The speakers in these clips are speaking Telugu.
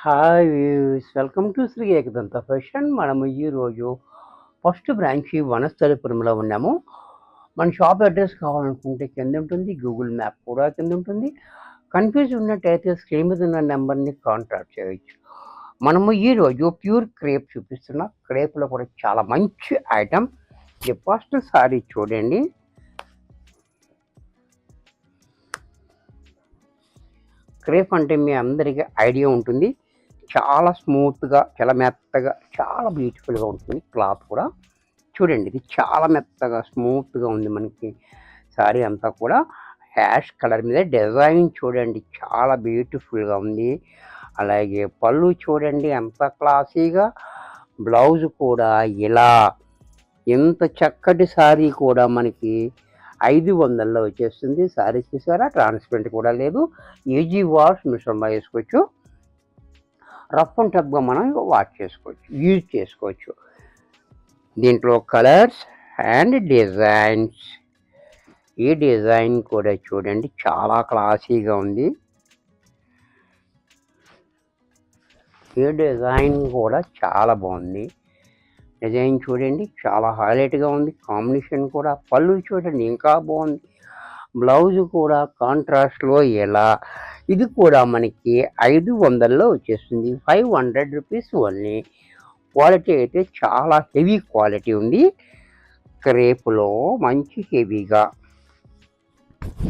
Hi views welcome to Sri Ekadanta fashion. మనము ఈరోజు ఫస్ట్ బ్రాంచ్ వనస్థలిపురంలో ఉన్నాము. మన షాప్ అడ్రస్ కావాలనుకుంటే కింద ఉంటుంది, గూగుల్ మ్యాప్ కూడా కింద ఉంటుంది. కన్ఫ్యూజ్ ఉన్నట్టయితే స్క్రీన్ మీద ఉన్న నెంబర్ని కాంటాక్ట్ చేయొచ్చు. మనము ఈరోజు ప్యూర్ క్రేప్ చూపిస్తున్నాం. క్రేప్లో కూడా చాలా మంచి ఐటమ్. ఇది ఫస్ట్ సారీ చూడండి. క్రేప్ అంటే మీ అందరికీ ఐడియా ఉంటుంది. చాలా స్మూత్గా, చాలా మెత్తగా, చాలా బ్యూటిఫుల్గా ఉంటుంది. క్లాత్ కూడా చూడండి, ఇది చాలా మెత్తగా స్మూత్గా ఉంది. మనకి శారీ అంతా కూడా యాష్ కలర్ మీద డిజైన్ చూడండి, చాలా బ్యూటిఫుల్గా ఉంది. అలాగే పళ్ళు చూడండి ఎంత క్లాసీగా, బ్లౌజ్ కూడా ఇలా. ఎంత చక్కటి శారీ కూడా మనకి 500లో వచ్చేస్తుంది. శారీ చూసారా, ట్రాన్స్పరెంట్ కూడా లేదు. ఈజీ వాష్, మిషన్లో వేసుకోవచ్చు. రఫ్ అండ్ టఫ్గా మనం వాష్ చేసుకోవచ్చు, యూజ్ చేసుకోవచ్చు. దీంట్లో కలర్స్ అండ్ డిజైన్స్. ఈ డిజైన్ కూడా చూడండి, చాలా క్లాసీగా ఉంది. ఈ డిజైన్ కూడా చాలా బాగుంది. డిజైన్ చూడండి, చాలా హైలైట్గా ఉంది. కాంబినేషన్ కూడా, పళ్ళు చూడండి ఇంకా బాగుంది. బ్లౌజ్ కూడా కాంట్రాస్ట్లో ఎలా. ఇది కూడా మనకి 500లో వచ్చేస్తుంది. 500 రూపీస్ ఓన్లీ. క్వాలిటీ అయితే చాలా హెవీ క్వాలిటీ ఉంది. క్రేప్లో మంచి హెవీగా.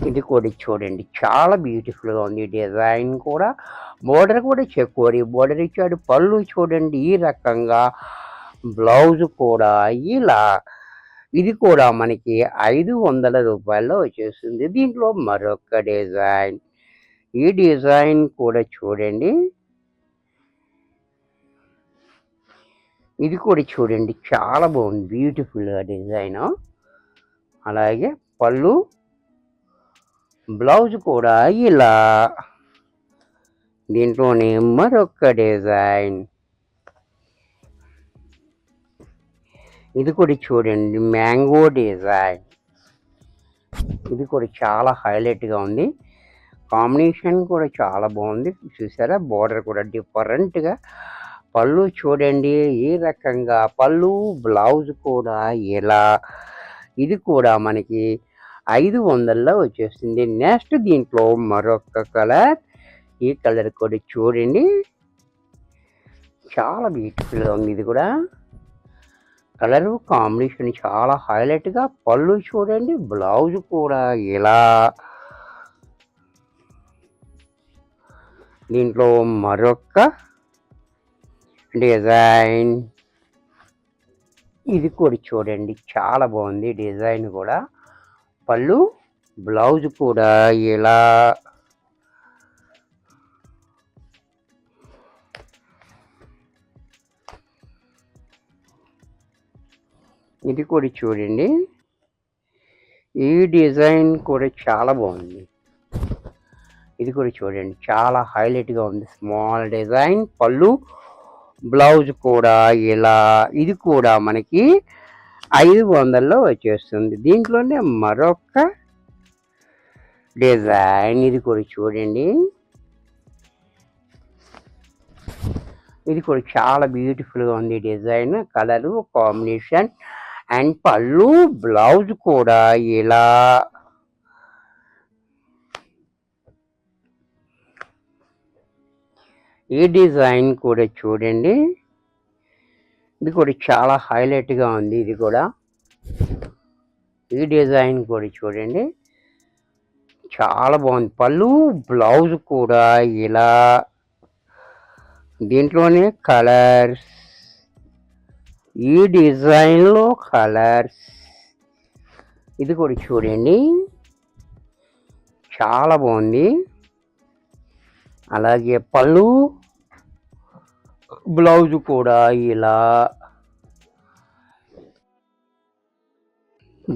ఇది కూడా చూడండి, చాలా బ్యూటిఫుల్గా ఉంది. డిజైన్ కూడా, బోర్డర్ కూడా చెక్కోరి బోర్డర్ ఇచ్చాడు. పళ్ళు చూడండి ఈ రకంగా, బ్లౌజ్ కూడా ఇలా. ఇది కూడా మనకి 500 రూపాయల్లో వచ్చేస్తుంది. దీంట్లో మరొక డిజైన్. ఈ డిజైన్ కూడా చూడండి, ఇది కూడా చూడండి చాలా బాగుంది, బ్యూటిఫుల్గా డిజైన్. అలాగే పళ్ళు, బ్లౌజ్ కూడా ఇలా. దీంట్లోనే మరొక డిజైన్. ఇది కూడా చూడండి, మ్యాంగో డిజైన్. ఇది కూడా చాలా హైలైట్గా ఉంది. కాంబినేషన్ కూడా చాలా బాగుంది. చూసారా, బోర్డర్ కూడా డిఫరెంట్గా. పళ్ళు చూడండి ఈ రకంగా, పళ్ళు బ్లౌజ్ కూడా ఇలా. ఇది కూడా మనకి 500లో వచ్చేస్తుంది. నెక్స్ట్ దీంట్లో మరొక కలర్. ఈ కలర్ కూడా చూడండి, చాలా బ్యూటిఫుల్గా ఉంది. ఇది కూడా కలరు కాంబినేషన్ చాలా హైలైట్గా. పళ్ళు చూడండి, బ్లౌజ్ కూడా ఇలా. దీంట్లో మరొక డిజైన్. ఇది కూడా చూడండి, చాలా బాగుంది డిజైన్ కూడా. పళ్ళు, బ్లౌజ్ కూడా ఇలా. ఇది కూడా చూడండి, ఈ డిజైన్ కూడా చాలా బాగుంది. ఇది కూడా చూడండి, చాలా హైలైట్గా ఉంది. స్మాల్ డిజైన్, పళ్ళు, బ్లౌజ్ కూడా ఇలా. ఇది కూడా మనకి 500లో వచ్చేస్తుంది. దీంట్లోనే మరొక డిజైన్. ఇది కూడా చూడండి, ఇది కూడా చాలా బ్యూటిఫుల్గా ఉంది డిజైన్. కలరు కాంబినేషన్ అండ్ పళ్ళు, బ్లౌజ్ కూడా ఇలా. ఈ డిజైన్ కూడా చూడండి, ఇది కూడా చాలా హైలైట్గా ఉంది. ఇది కూడా, ఈ డిజైన్ కూడా చూడండి, చాలా బాగుంది. పళ్ళు, బ్లౌజ్ కూడా ఇలా. దీంట్లోనే కలర్స్, ఈ డిజైన్లో కలర్స్. ఇది కూడా చూడండి, చాలా బాగుంది. అలాగే పళ్ళు, బ్లౌజ్ కూడా ఇలా.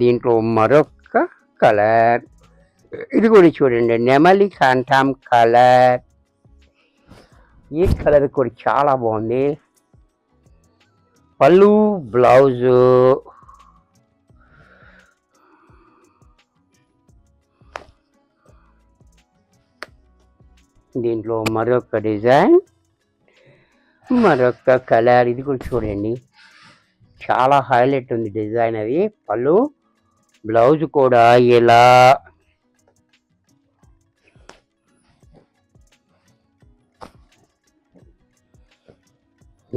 దీంట్లో మరొక కలర్. ఇది కూడా చూడండి, నెమలి కాంటాం కలర్. ఈ కలర్ కూడా చాలా బాగుంది. పళ్ళు, బ్లౌజు. దీంట్లో మరొక డిజైన్. మరొక కలర్ ఇది కూడా చూడండి, చాలా హైలైట్ ఉంది డిజైన్. అది పళ్ళు, బ్లౌజ్ కూడా ఇలా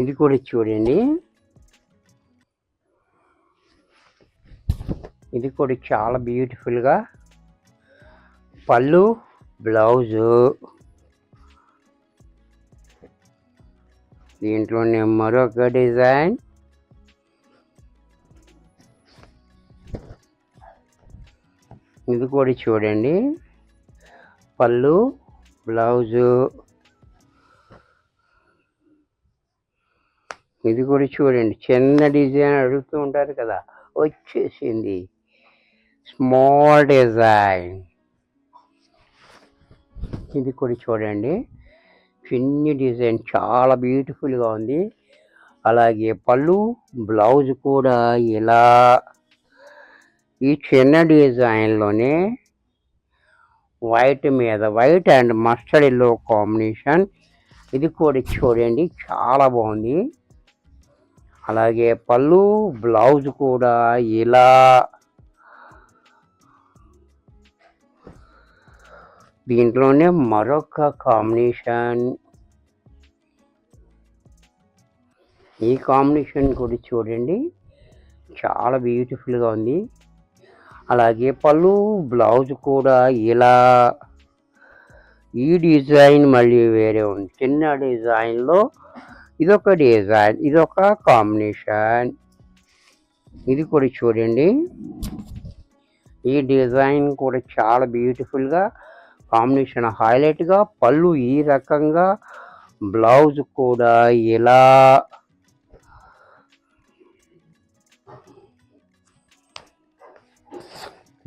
ఇది కూడా చూడండి, ఇది కూడా చాలా బ్యూటిఫుల్గా పళ్ళు, బ్లౌజు. దీంట్లోనే మరొక డిజైన్, ఇది కూడా చూడండి, పళ్ళు, బ్లౌజు. ఇది కూడా చూడండి, చిన్న డిజైన్ అడుగుతూ ఉంటారు కదా, వచ్చేసింది స్మాల్ డిజైన్. ఇది కూడా చూడండి, చిన్ని డిజైన్ చాలా బ్యూటిఫుల్గా ఉంది. అలాగే పళ్ళు, బ్లౌజ్ కూడా ఇలా ఈ చిన్న డిజైన్లోనే వైట్ మీద white and mustard yellow combination. ఇది కూడా చూడండి, చాలా బాగుంది. అలాగే పళ్ళు, బ్లౌజ్ కూడా ఇలా దీంట్లోనే మరొక కాంబినేషన్. ఈ కాంబినేషన్ కూడా చూడండి, చాలా బ్యూటిఫుల్గా ఉంది. అలాగే పళ్ళు, బ్లౌజ్ కూడా ఇలా ఈ డిజైన్ మళ్ళీ వేరే ఉంది. చిన్న డిజైన్లో ఇదొక డిజైన్, ఇదొక కాంబినేషన్. ఇది కూడా చూడండి, ఈ డిజైన్ కూడా చాలా బ్యూటిఫుల్గా కాంబినేషన్ హైలైట్గా. పళ్ళు ఈ రకంగా, బ్లౌజ్ కూడా ఇలా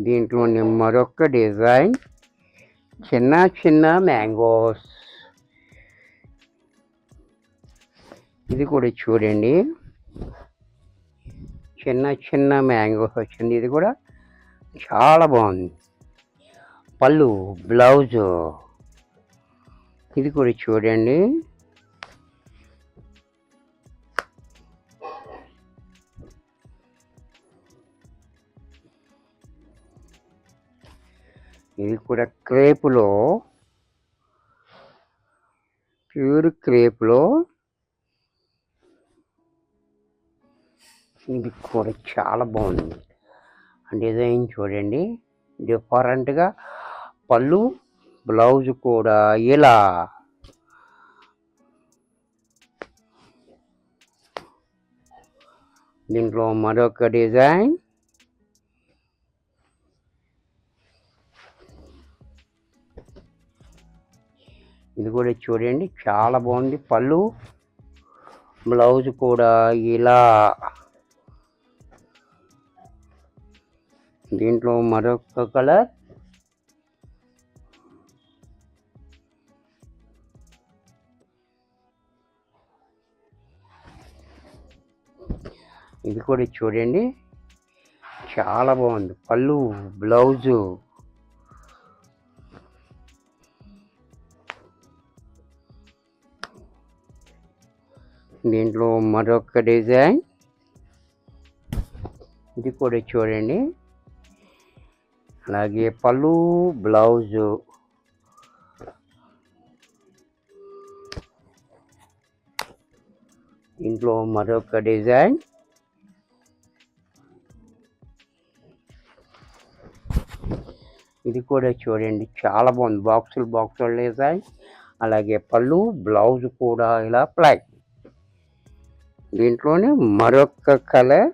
దీంట్లోనే మరొక డిజైన్, చిన్న చిన్న మ్యాంగోస్. ఇది కూడా చూడండి, చిన్న చిన్న మ్యాంగోస్ వచ్చింది. ఇది కూడా చాలా బాగుంది. పళ్ళు, బ్లౌజు. ఇది కూడా చూడండి, ఇది కూడా క్రేపులో, ప్యూర్ క్రేప్లో. ఇది కూడా చాలా బాగుంది. డిజైన్ చూడండి, డిఫరెంట్గా. పళ్ళు, బ్లౌజ్ కూడా ఇలా దీంట్లో మరొక డిజైన్. ఇది కూడా చూడండి, చాలా బాగుంది. పళ్ళు, బ్లౌజ్ కూడా ఇలా దీంట్లో మరొక కలర్. ఇది కూడా చూడండి, చాలా బాగుంది. పళ్ళు, బ్లౌజు. దీంట్లో మరొక డిజైన్. ఇది కూడా చూడండి, అలాగే పళ్ళు, బ్లౌజు. దీంట్లో మరొక డిజైన్. ఇది కూడా చూడండి, చాలా బాగుంది. బాక్సులు డిజైన్. అలాగే పళ్ళు, బ్లౌజ్ కూడా ఇలా ప్లై. దీంట్లోనే మరొక కలర్.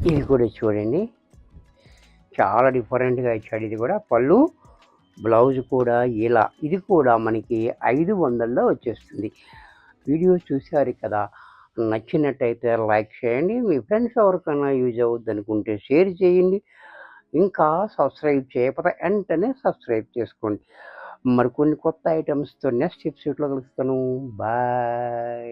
ఇది కూడా చూడండి, చాలా డిఫరెంట్గా ఇచ్చాడు. ఇది కూడా పళ్ళు, బ్లౌజ్ కూడా ఇలా. ఇది కూడా మనకి 500లో వచ్చేస్తుంది. వీడియో చూశారు కదా, నచ్చినట్టయితే లైక్ చేయండి. మీ ఫ్రెండ్స్ ఎవరికైనా యూజ్ అవుద్ది అనుకుంటే షేర్ చేయండి. ఇంకా సబ్స్క్రైబ్ చేయకపోతే వెంటనే సబ్స్క్రైబ్ చేసుకోండి. మరికొన్ని కొత్త ఐటమ్స్తో నెక్స్ట్ ఎపిసోడ్లో కలుస్తాను. బాయ్.